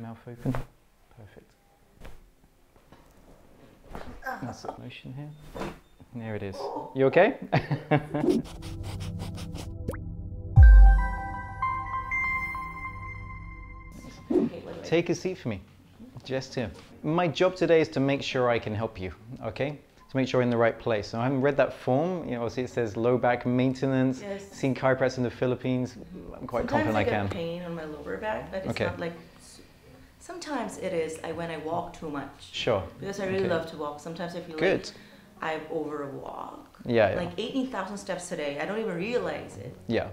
Mouth open. Perfect. That's the motion here. There it is. You okay? Take a seat for me. Just here. My job today is to make sure I can help you, okay? To make sure you're in the right place. So I haven't read that form. You know, obviously it says low back maintenance. Yes. Seen chiropractors in the Philippines. I'm quite confident I can. Sometimes I get pain on my lower back, but it's not like. Sometimes it is when I walk too much. Sure. Because I really love to walk. Sometimes I feel like I've overwalked. Yeah. Like 18,000 steps today. I don't even realize it. Yeah.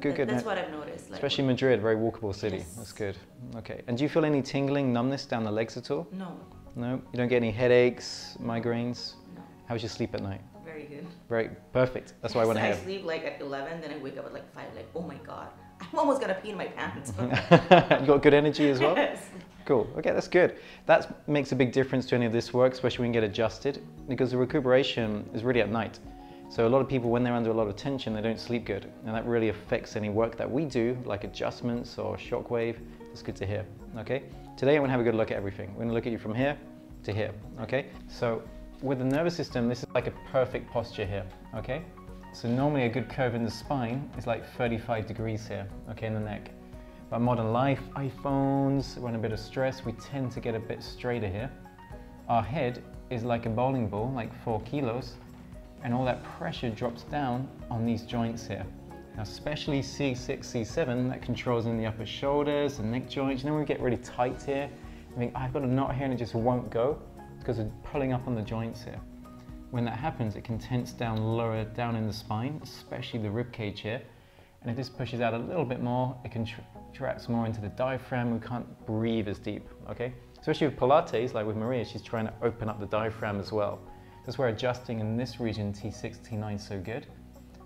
Good. That's what I've noticed. Like, especially Madrid, very walkable city. Yes. That's good. Okay. And do you feel any tingling, numbness down the legs at all? No. No? You don't get any headaches, migraines? No. How's your sleep at night? Very good. Very perfect. That's what I want to hear. I sleep like at 11, then I wake up at like 5, like, oh my God. I'm almost gonna pee in my pants. You got good energy as well? Yes. Cool. Okay, that's good. That makes a big difference to any of this work, especially when you get adjusted, because the recuperation is really at night. So a lot of people, when they're under a lot of tension, they don't sleep good. And that really affects any work that we do, like adjustments or shockwave. It's good to hear, okay? Today I'm gonna have a good look at everything. We're gonna look at you from here to here, okay? So with the nervous system, this is like a perfect posture here, okay? So normally a good curve in the spine is like 35 degrees here, okay, in the neck. But modern life, iPhones, we're under a bit of stress, we tend to get a bit straighter here. Our head is like a bowling ball, like 4 kilos, and all that pressure drops down on these joints here. Now, especially C6, C7, that controls in the upper shoulders, the neck joints. And then we get really tight here. I think, I've got a knot here and it just won't go because of pulling up on the joints here. When that happens, it can tense down lower down in the spine, especially the rib cage here. And if this pushes out a little bit more, it contracts more into the diaphragm. We can't breathe as deep, okay? Especially with Pilates, like with Maria, she's trying to open up the diaphragm as well. That's where adjusting in this region, T6, T9 is so good.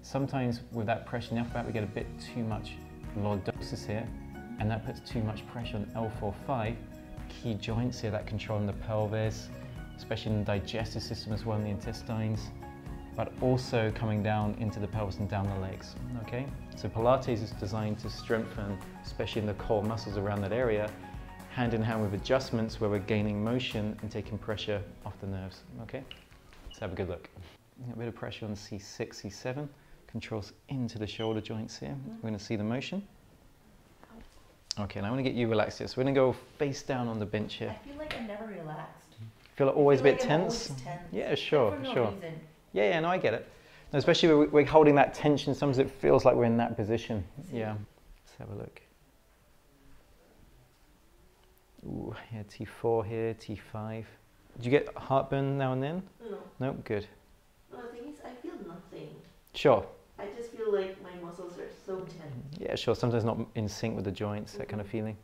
Sometimes with that pressure in the upper back, we get a bit too much lordosis here, and that puts too much pressure on L4-5, key joints here that control the pelvis, especially in the digestive system as well, in the intestines, but also coming down into the pelvis and down the legs, okay? So Pilates is designed to strengthen, especially in the core muscles around that area, hand in hand with adjustments where we're gaining motion and taking pressure off the nerves, okay? Let's have a good look. A bit of pressure on C6, C7, controls into the shoulder joints here. We're gonna see the motion. Okay, now I wanna get you relaxed here. So we're gonna go face down on the bench here. I feel like I'm never relaxed. Feel always a bit like tense? Always tense? Yeah, sure, For no sure. reason. Yeah, no, I get it. No, especially when we're holding that tension, sometimes it feels like we're in that position. Yeah, let's have a look. Ooh, yeah, T4 here, T5. Do you get heartburn now and then? No. No, good. No, the thing is, I feel nothing. Sure. I just feel like my muscles are so tense. Yeah, sure. Sometimes not in sync with the joints, that kind of feeling.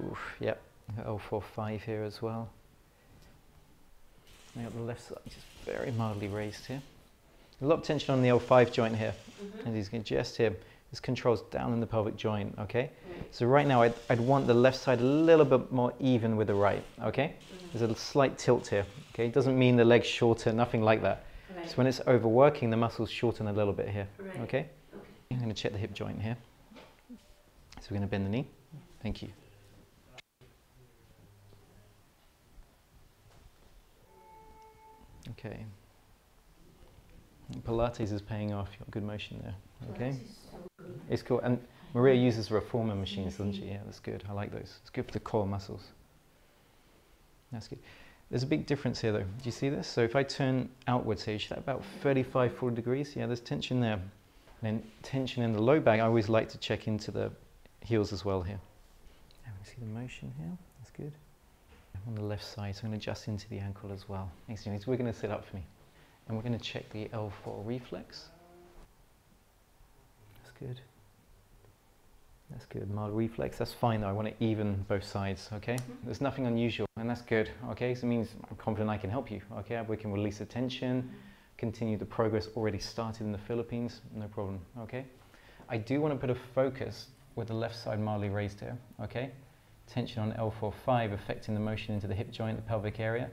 Oof, yep. L4-5 here as well. Now the left side just very mildly raised here. A lot of tension on the L5 joint here. And he's just here. This controls down in the pelvic joint, okay? So right now I'd want the left side a little bit more even with the right, okay? There's a slight tilt here, okay? It doesn't mean the leg's shorter, nothing like that. Right. So when it's overworking, the muscles shorten a little bit here, Right. okay? I'm gonna check the hip joint here. So we're gonna bend the knee. Thank you. Okay. Pilates is paying off. You've got good motion there. Okay. It's cool. And Maria uses reformer machines, doesn't she? Yeah, that's good. I like those. It's good for the core muscles. That's good. There's a big difference here though. Do you see this? So if I turn outwards here, you should have about 35, 40 degrees. Yeah, there's tension there. And then tension in the low back. I always like to check into the heels as well here. And we see the motion here. That's good. On the left side, so I'm going to adjust into the ankle as well. Next thing is we're going to sit up for me. And we're going to check the L4 reflex. That's good. That's good. Mild reflex. That's fine though. I want to even both sides, okay? There's nothing unusual, and that's good, okay? So it means I'm confident I can help you, okay? We can release the tension, continue the progress already started in the Philippines, no problem, okay? I do want to put a focus with the left side mildly raised here, okay? Tension on L4-5 affecting the motion into the hip joint, the pelvic area.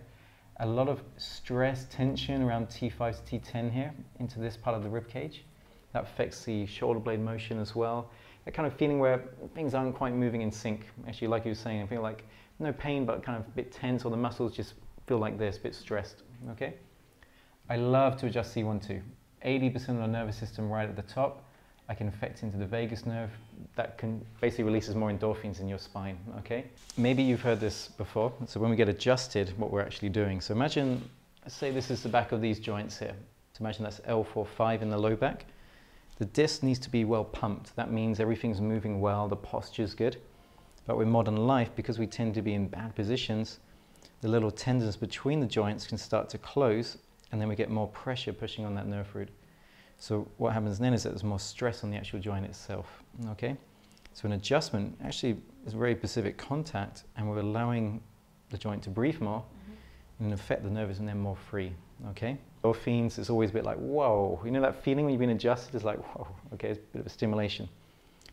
A lot of stress, tension around T5 to T10 here into this part of the rib cage. That affects the shoulder blade motion as well. that kind of feeling where things aren't quite moving in sync. Actually, like you were saying, I feel like no pain, but kind of a bit tense, or the muscles just feel like this, a bit stressed, okay? I love to adjust C1, 2. 80% of the nervous system right at the top. I can affect into the vagus nerve. That can basically releases more endorphins in your spine, okay? Maybe you've heard this before. So when we get adjusted, what we're actually doing. So imagine, let's say this is the back of these joints here. So imagine that's L4-5 in the low back. The disc needs to be well pumped. That means everything's moving well, the posture's good. But with modern life, because we tend to be in bad positions, the little tendons between the joints can start to close, and then we get more pressure pushing on that nerve root. So what happens then is that there's more stress on the actual joint itself, okay? So an adjustment actually is very specific contact, and we're allowing the joint to breathe more, and in effect the nerve is then more free, okay? Endorphins, it's always a bit like, whoa, you know that feeling when you've been adjusted? It's like, whoa, okay, it's a bit of a stimulation.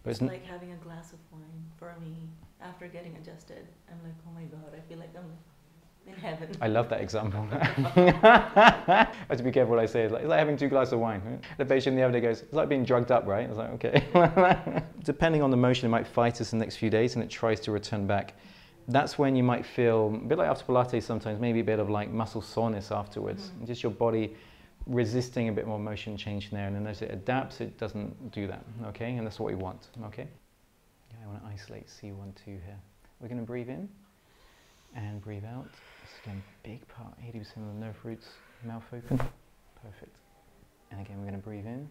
But it's like having a glass of wine for me after getting adjusted. I'm like, oh my God, I feel like I'm in heaven. I love that example. I have to be careful what I say. It's like having 2 glasses of wine. The patient the other day goes, it's like being drugged up, right? I was like, okay. Depending on the motion, it might fight us in the next few days and it tries to return back. That's when you might feel, a bit like after Pilates sometimes, maybe a bit of like muscle soreness afterwards. Just your body resisting a bit more motion change there. And then as it adapts, it doesn't do that, okay? And that's what we want, okay? Yeah, I want to isolate C1, 2 here. We're going to breathe in and breathe out. Again, big part, 80% of the nerve roots, mouth open, perfect. And again, we're going to breathe in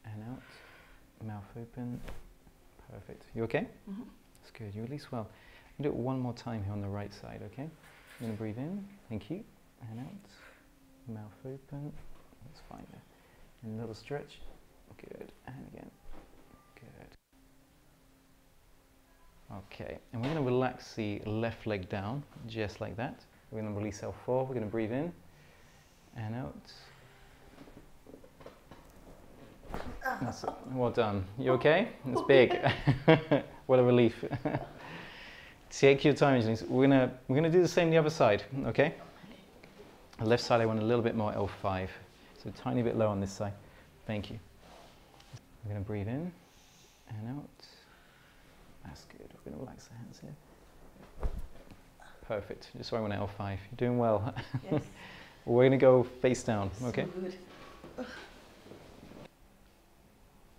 and out, mouth open, perfect. You okay? That's good, you release well. You do it one more time here on the right side, okay? You're going to breathe in, thank you, and out, mouth open, that's fine there. And a little stretch, good, and again, good. Okay, and we're going to relax the left leg down, just like that. We're going to release L4, we're going to breathe in and out. That's it. Well done. You okay? It's big. What a relief. Take your time, Angely. We're gonna do the same the other side, okay? The left side I want a little bit more L5. So a tiny bit low on this side. Thank you. We're gonna breathe in and out. That's good. We're going to relax the hands here. Perfect. Just so I want an L5. You're doing well. Yes. We're going to go face down, okay? So good.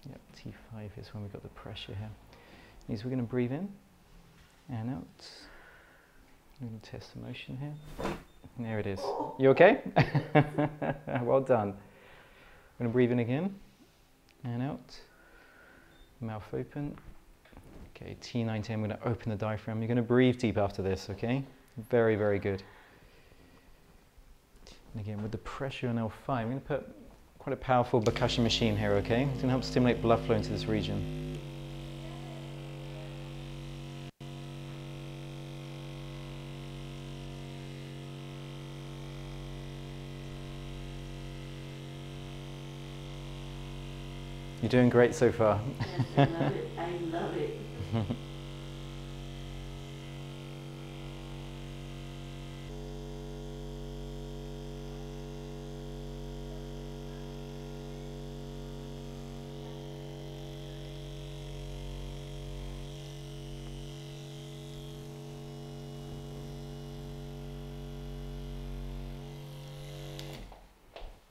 Yep, T5 is when we've got the pressure here. Means we're going to breathe in and out. We're going to test the motion here. And there it is. You okay? Well done. We're going to breathe in again and out. Mouth open. Okay, T9, 10, I'm going to open the diaphragm. You're going to breathe deep after this, okay? Very, very good. And again, with the pressure on L5, I'm going to put quite a powerful percussion machine here, okay? It's going to help stimulate blood flow into this region. You're doing great so far. Yes, I love it. I love it.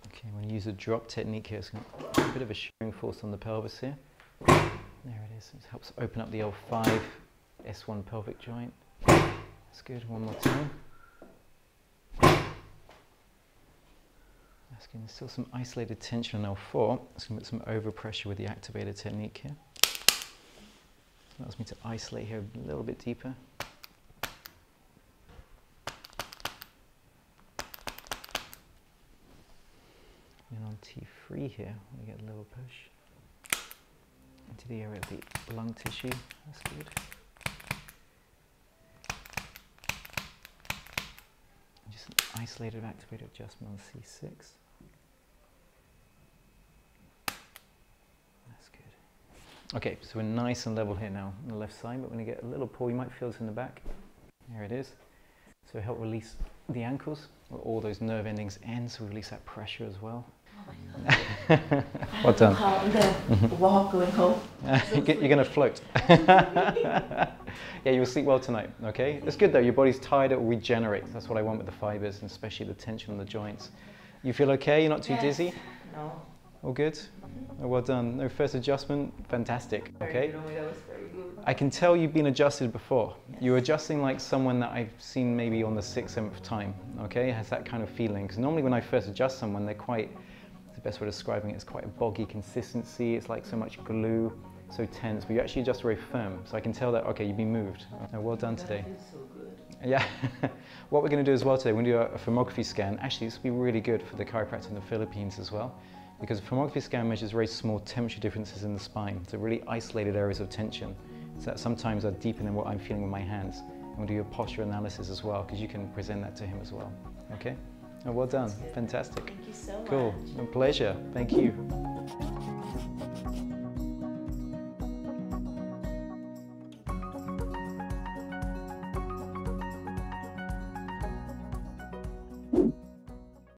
Okay, I'm going to use a drop technique here. It's going to put a bit of a shearing force on the pelvis here. There it is. It helps open up the L5, S1 pelvic joint. That's good. One more time. That's good. There's still some isolated tension on L4. It's going to put some overpressure with the activator technique here. Allows me to isolate here a little bit deeper. And on T3 here, we get a little push into the area of the lung tissue. That's good. And just an isolated activator adjustment on C6. That's good. Okay, so we're nice and level here now on the left side, but we're going to get a little pull. You might feel this in the back. There it is. So help release the ankles, where all those nerve endings end, so we release that pressure as well. Oh Well done. How I'm gonna walk going home. You're going to float. Yeah, you'll sleep well tonight, okay? It's good though, your body's tired, it will regenerate. That's what I want with the fibers, and especially the tension on the joints. You feel okay? You're not too dizzy? No. All good? Oh, well done. No first adjustment? Fantastic, okay? That was very good. I can tell you've been adjusted before. You're adjusting like someone that I've seen maybe on the 6th, 7th time, okay? It has that kind of feeling. Because normally when I first adjust someone, they're quite, the best way of describing it is quite a boggy consistency. It's like so much glue, so tense, but you actually adjust very firm. So I can tell that, okay, you've been moved. Oh, well done today. That is so good. Yeah. What we're going to do as well today, we're going to do a thermography scan. Actually, this will be really good for the chiropractor in the Philippines as well, because a thermography scan measures very small temperature differences in the spine, so really isolated areas of tension. So that sometimes are deeper than what I'm feeling with my hands. And we'll do a posture analysis as well, because you can present that to him as well. Okay? Oh, well done. Fantastic. Thank you so much. Cool. A pleasure. Thank you.